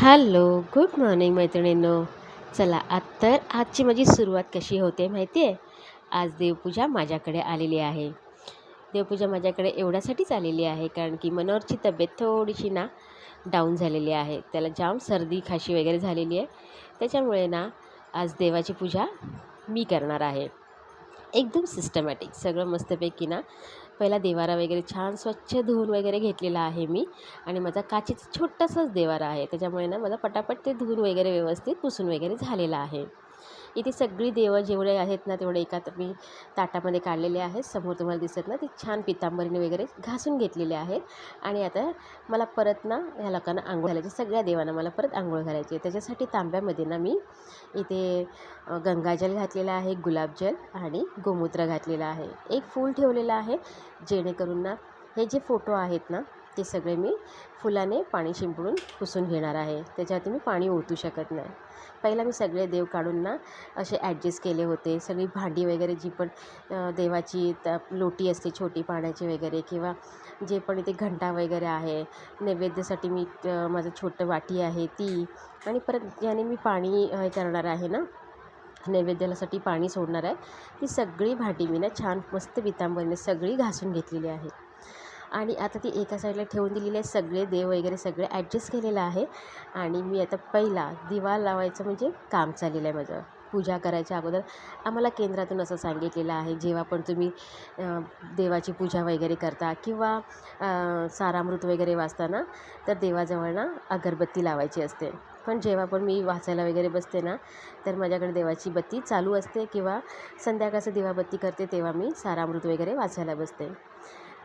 Hello, good morning मैत्रिणींनो. चला तर आजची माझी सुरुवात कशी होते माहिती आहे? आज देवपूजा माझ्याकडे आलेली आहे. देवपूजा माझ्याकडे एवढ्यासाठीच आलेली आहे कारण की मनोहरची तब्येत थोडीशी ना डाऊन झालेली आहे. त्याला जाम सर्दी खाशी वगैरे झालेली आहे. त्याच्यामुळे ना आज देवाची पूजा मी करणार आहे. एकदम सिस्टमॅटिक सगळं मस्तपैकी ना पहिला देवारा वगैरे छान स्वच्छ धुवून वगैरे घेतलेला आहे मी. आणि माझा काचेचा छोटासाच देवारा आहे, त्याच्यामुळे ना मला पटापट ते धुवून वगैरे व्यवस्थित पुसून वगैरे झालेलं आहे. इथे सगळी देवं जेवढे आहेत ना तेवढे एका मी ताटामध्ये काढलेले आहेत. समोर तुम्हाला दिसत ना ते छान पितांबरीने वगैरे घासून घेतलेले आहेत. आणि आता मला परत ना ह्या लोकांना आंघोळ घालायची, सगळ्या देवांना मला परत आंघोळ घालायची आहे. त्याच्यासाठी तांब्यामध्ये ना मी इथे गंगाजल घातलेला आहे, गुलाबजल आणि गोमूत्र घातलेलं आहे. एक फूल ठेवलेलं आहे जेणेकरून ना हे जे फोटो आहेत ना ते सगळे मी फुलाने पाणी शिंपडून पुसून घेणार आहे. त्याच्यावरती मी पाणी ओतू शकत नाही. पहिला मी सगळे देव काढून ना असे ॲडजस्ट केले होते. सगळी भांडी वगैरे जी पण देवाची लोटी असते छोटी पाण्याची वगैरे, किंवा जे पण इथे घंटा वगैरे आहे, नैवेद्यासाठी मी माझं छोटं वाटी आहे ती, आणि परत ज्याने मी पाणी करणार आहे ना नैवेद्यासाठी पाणी सोडणार आहे, ती सगळी भांडी मी ना छान मस्त पितांबरीने सगळी घासून घेतलेली आहे. आणि आता ती एका साईडला ठेवून दिलेली आहे. सगळे देव वगैरे सगळे ॲडजस्ट केलेलं आहे. आणि मी आता पहिला दिवा लावायचं म्हणजे काम चाललेलं आहे माझं. पूजा करायच्या अगोदर आम्हाला केंद्रातून असं सांगितलेलं आहे, जेव्हा पण तुम्ही देवाची पूजा वगैरे करता किंवा सारामृत वगैरे वाचताना तर देवाजवळ ना अगरबत्ती लावायची असते. पण जेव्हा पण मी वाचायला वगैरे बसते ना तर माझ्याकडे देवाची बत्ती चालू असते, किंवा संध्याकाळचं दिवाबत्ती करते तेव्हा मी सारामृत वगैरे वाचायला बसते.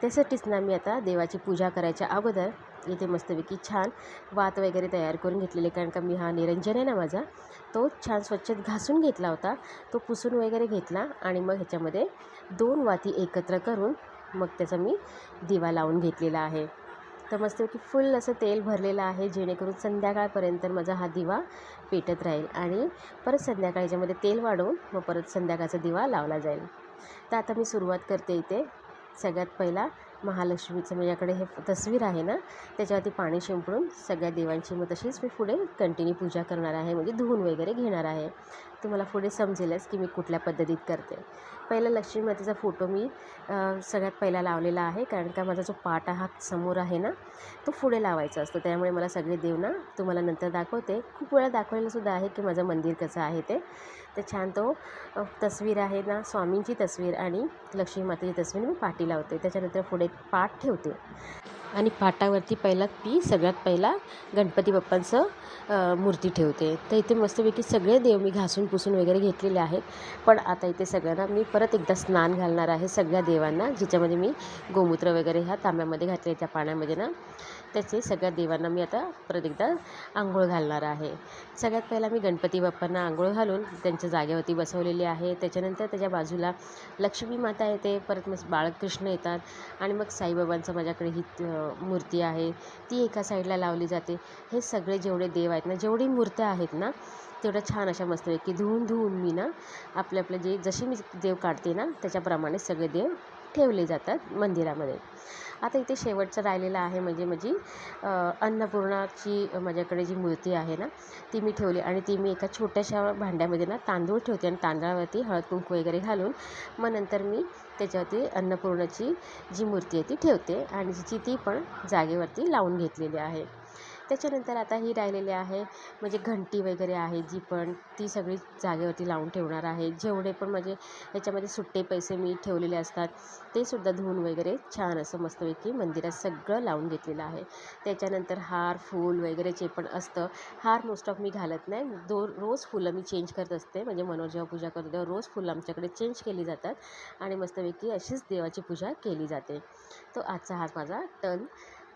त्यासाठीच ना मी आता देवाची पूजा करायच्या अगोदर इथे मस्तपैकी छान वात वगैरे तयार करून घेतलेले, कारण का मी हा निरंजन आहे ना माझा, तो छान स्वच्छ घासून घेतला होता, तो पुसून वगैरे घेतला. आणि मग ह्याच्यामध्ये 2 वाती एकत्र करून मग त्याचा मी दिवा लावून घेतलेला आहे. तर मस्तपैकी फुल असं तेल भरलेलं आहे, जेणेकरून संध्याकाळपर्यंत माझा हा दिवा पेटत राहील. आणि परत संध्याकाळी याच्यामध्ये तेल वाढवून मग परत संध्याकाळचा दिवा लावला जाईल. तर आता मी सुरुवात करते. इथे सगळ्यात पहिला महालक्ष्मीचं माझ्याकडे हे तस्वीर आहे ना त्याच्यावरती पाणी शिंपडून सगळ्या देवांची मग तशीच मी पुढे कंटिन्यू पूजा करणार आहे, म्हणजे धुवून वगैरे घेणार आहे. तुम्हाला पुढे समजेलच की मी कुठल्या पद्धतीत करते. पहिला लक्ष्मी मातेचा फोटो मी सगळ्यात पहिला लावलेला आहे, कारण का माझा जो पाट हा समोर आहे ना तो पुढे लावायचा असतो. त्यामुळे मला सगळे देव ना तुम्हाला नंतर दाखवते. खूप वेळा दाखवलेलंसुद्धा आहे की माझं मंदिर कसं आहे ते. तर छान तो तस्वीर आहे ना, स्वामींची तस्वीर आणि लक्ष्मी मातेची तस्वीर मी पाठी लावते. त्याच्यानंतर पुढे पाट ठेवते आणि पाटावरती सगळ्यात पहिला गणपती बाप्पांचं मूर्ती ठेवते. तर इथे मस्तपैकी सगळे देव मी घासून पुसून वगैरे घेतलेले आहेत. पण आता इथे सगळ्यांना मी परत एकदा स्नान घालणार आहे, सगळ्या देवांना, ज्याच्यामध्ये मी गोमूत्र वगैरे ह्या तांब्यामध्ये घातले, त्या पाण्यामध्ये ना त्याचे सगळ्या देवांना मी आता परत एकदा आंघोळ घालणार आहे. सगळ्यात पहिला मी गणपती बाप्पांना आंघोळ घालून त्यांच्या जागेवरती बसवलेली आहे. त्याच्यानंतर त्याच्या बाजूला लक्ष्मी माता येते, परत मग बाळकृष्ण येतात, आणि मग साईबाबांचं माझ्याकडे ही मूर्ती आहे ती एका साईडला लावली जाते. हे सगळे जेवढे देव आहेत ना, जेवढी मूर्त्या आहेत ना तेवढ्या छान अशा मस्तपैकी धुवून मी ना आपले जे जसे मी देव काढते ना त्याच्याप्रमाणे सगळे देव ठेवले जातात मंदिरामध्ये. आता इथे शेवटचं राहिलेलं आहे म्हणजे माझी अन्नपूर्णाची माझ्याकडे जी मूर्ती आहे ना ती मी ठेवली, आणि ती मी एका छोट्याशा भांड्यामध्ये ना तांदूळ ठेवते, आणि तांदळावरती हळद कुंकू वगैरे घालून मग नंतर मी त्याच्यावरती अन्नपूर्णाची जी मूर्ती आहे ती ठेवते, आणि ती पण जागेवरती लावून घेतलेली आहे. त्याच्यानंतर आता ही राहिलेली आहे म्हणजे घंटी वगैरे आहे जी पण ती सगळी जागेवरती लावून ठेवणार आहे. जेवढे पण म्हणजे ह्याच्यामध्ये सुट्टे पैसे मी ठेवलेले असतात ते सुद्धा धुवून वगैरे छान असं मस्तपैकी मंदिरात सगळं लावून घेतलेलं आहे. त्याच्यानंतर हार फूल वगैरे जे पण असतं, हार मोस्ट ऑफ मी घालत नाही, रोज फुलं मी चेंज करत असते. म्हणजे मनोहर जेव्हा पूजा करतो तेव्हा रोज फुलं आमच्याकडे चेंज केली जातात, आणि मस्तपैकी अशीच देवाची पूजा केली जाते. तो आजचा हा माझा टर्न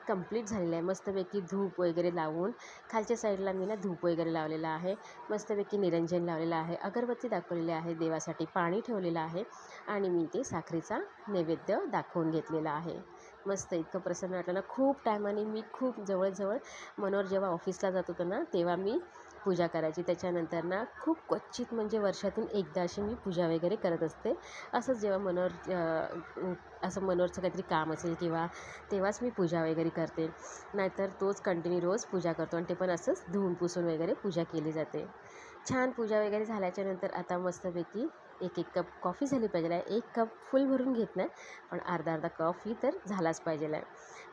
कंप्लीट झालेला आहे. मस्तपैकी धूप वगैरे लावून खालच्या साईडला मी ना धूप वगैरे लावलेला आहे, मस्तपैकी निरंजन लावलेलं आहे, अगरबत्ती दाखवलेली आहे, देवासाठी पाणी ठेवलेलं आहे, आणि मी ते साखरेचा नैवेद्य दाखवून घेतलेला आहे. मस्त इतकं प्रसन्न वाटलं ना. खूप टायमाने मी खूप जवळजवळ मनोहर जेव्हा ऑफिसला जात होतं ना तेव्हा मी पूजा करायची. त्याच्यानंतर ना खूप क्वचित म्हणजे वर्षातून एकदा अशी मी पूजा वगैरे करत असते. असंच जेव्हा असं मनोरचं काहीतरी काम असेल किंवा तेव्हाच मी पूजा वगैरे करते. नाहीतर तोच कंटिन्यू रोज पूजा करतो आणि ते पण असंच धुवून पुसून वगैरे पूजा केली जाते. छान पूजा वगैरे झाल्याच्यानंतर आता मस्तपैकी एक कप कॉफी झाली पाहिजे आहे. 1 कप फुल भरून घेत नाही, पण अर्धा कॉफी तर झालाच पाहिजे आहे.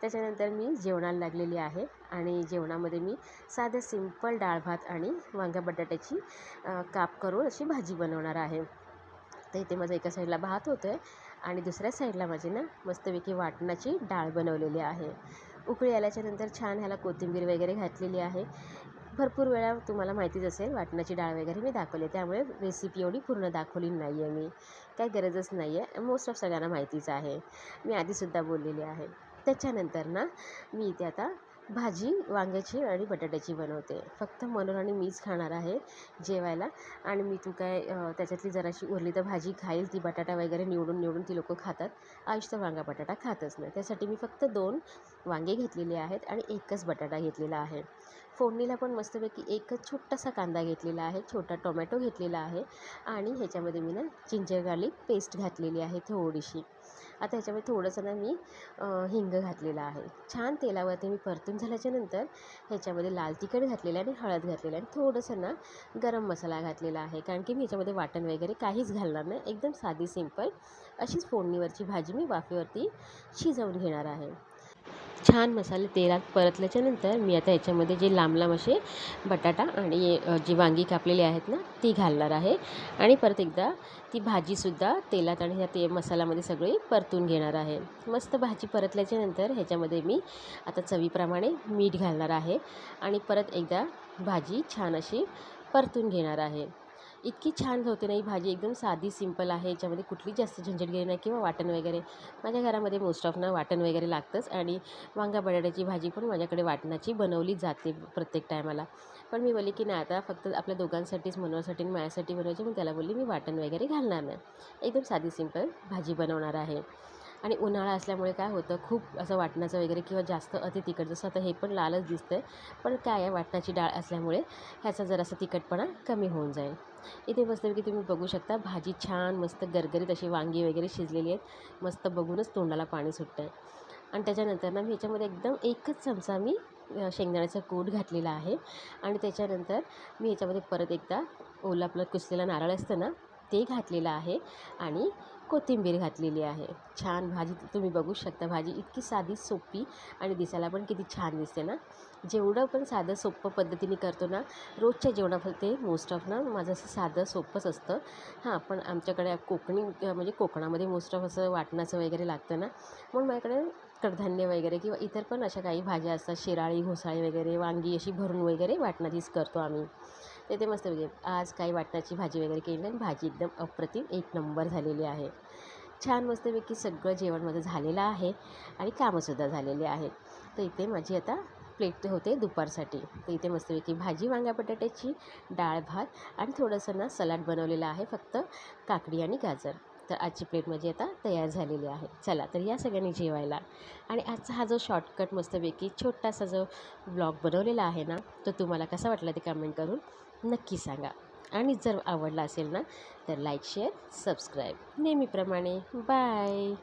त्याच्यानंतर मी जेवणाला लागलेली आहे आणि जेवणामध्ये मी साधं सिंपल डाळ भात आणि वांग्या बटाट्याची काप करून अशी भाजी बनवणार आहे. तर इथे माझं एका साईडला भात होतं आहे आणि दुसऱ्या साईडला माझी ना मस्तपैकी वाटणाची डाळ बनवलेली आहे. उकळी आल्याच्यानंतर छान ह्याला कोथिंबीर वगैरे घातलेली आहे. भरपूर वेळा तुम्हाला माहितीच असेल वाटणाची डाळ वगैरे मी दाखवली, त्यामुळे रेसिपी एवढी पूर्ण दाखवली नाही आहे मी. काही गरजच नाही आहे, मोस्ट ऑफ सगळ्यांना माहितीच आहे. मी आधीसुद्धा बोललेली आहे. त्याच्यानंतर ना मी इथे आता भाजी वांग्याची आणि बटाट्याची बनवते. फक्त मनोहर आणि मीच खाणार आहे जेवायला. आणि मी तू काय त्याच्यातली जराशी उरली तर भाजी खाईल, ती बटाटा वगैरे निवडून ती लोकं खातात. आयुष तर वांगा बटाटा खातच नाही. त्यासाठी मी फक्त 2 वांगे घेतलेले आहेत आणि 1च बटाटा घेतलेला आहे. फोडणीला पण मस्तपैकी एकच छोटासा कांदा घेतलेला आहे, छोटा टोमॅटो घेतलेला आहे आणि ह्याच्यामध्ये मी ना जिंजर गार्लिक पेस्ट घातलेली आहे थोडीशी. आता ह्याच्यामध्ये थोडंसं ना मी हिंग घातलेला आहे. छान तेलावरती मी परतून झाल्याच्यानंतर ह्याच्यामध्ये लाल तिखट घातलेलं आहे आणि हळद घातलेलं आहे आणि थोडंसं ना गरम मसाला घातलेला आहे, कारण की मी ह्याच्यामध्ये वाटण वगैरे काहीच घालणार नाही. एकदम साधी सिंपल अशीच फोडणीवरची भाजी मी वाफेवरती शिजवून घेणार आहे. छान मसाले तेलात परतल्याच्यानंतर मी आता ह्याच्यामध्ये जे लांब असे बटाटा आणि जी वांगी कापलेली आहेत ना ती घालणार आहे आणि परत एकदा ती भाजीसुद्धा तेलात आणि ह्या मसाल्यामध्ये सगळी परतून घेणार आहे. मस्त भाजी परतल्याच्यानंतर ह्याच्यामध्ये मी आता चवीप्रमाणे मीठ घालणार आहे आणि परत एकदा भाजी छान अशी परतून घेणार आहे. इतकी छान होते ना ही भाजी, एकदम साधी सिंपल आहे. याच्यामध्ये कुठली जास्त झंझटगिरी नाही किंवा वाटण वगैरे. माझ्या घरामध्ये मोस्ट ऑफ ना वाटण वगैरे लागतंच आणि वांगा बटाट्याची भाजी पण माझ्याकडे वाटणाची बनवली जाते प्रत्येक टायमाला. पण मी बोलली की नाही, आता फक्त आपल्या दोघांसाठीच, मनोहरसाठी आणि माझ्यासाठी बनवायची. मग त्याला बोलली मी वाटण वगैरे घालणार नाही, एकदम साधी सिंपल भाजी बनवणार आहे. आणि उन्हाळा असल्यामुळे काय होतं, खूप असं वाटणाचं वगैरे किंवा जास्त अति तिखट, जसं आता हे पण लालच दिसतंय, पण काय आहे वाटणाची डाळ असल्यामुळे ह्याचा जरासा तिखटपणा कमी होऊन जाईल. इथे मस्तपैकी तुम्ही बघू शकता भाजी छान मस्त गरगरीत अशी वांगी वगैरे शिजलेली आहेत. मस्त बघूनच तोंडाला पाणी सुटतं आहे. आणि त्याच्यानंतर ना मी ह्याच्यामध्ये एकदम 1च चमचा मी शेंगदाण्याचा कूट घातलेला आहे आणि त्याच्यानंतर मी ह्याच्यामध्ये परत एकदा ओलं आपलं कुसलेला नारळ असतं ना ते घातलेलं आहे आणि कोथिंबीर घातलेली आहे. छान भाजी तुम्ही बघू शकता, भाजी इतकी साधी सोपी आणि दिसायला पण किती छान दिसते ना. जेवढं पण साधं सोप्पं पद्धतीने करतो ना रोजच्या जेवणात, ते मोस्ट ऑफ ना माझं असं साधं सोप्पंच असतं. हां, पण आमच्याकडे कोकणी म्हणजे कोकणामध्ये मोस्ट ऑफ असं वाटणाचं वगैरे लागतं ना, म्हणून माझ्याकडे कडधान्य वगैरे किंवा इतर पण अशा काही भाज्या असतात, शिराळी, घोसाळी वगैरे, वांगी अशी भरून वगैरे वाटणाचीच करतो आम्ही. ते मस्त म्हणजे आज काही वाटणाची भाजी वगैरे केली नाही, भाजी एकदम अप्रतिम 1 नंबर झालेली आहे. छान मस्तपैकी सगळं जेवण माझं झालेलं आहे आणि कामंसुद्धा झालेली आहेत. तर इथे माझी आता प्लेट होते दुपारसाठी. तर इथे मस्तपैकी भाजी वांग्या बटाट्याची, डाळ भात आणि थोडंसं ना सलाड बनवलेलं आहे, फक्त काकडी आणि गाजर. तर आजची प्लेट माझी आता तयार झालेली आहे. चला तर या सगळ्यांनी जेवायला. आणि आजचा हा जो शॉर्टकट मस्तपैकी छोटासा जो ब्लॉग बनवलेला आहे ना, तो तुम्हाला कसा वाटला ते कमेंट करून नक्की सांगा. आणि जर आवडला असेल ना तर लाईक, शेअर, सबस्क्राईब नेहमीप्रमाणे. बाय.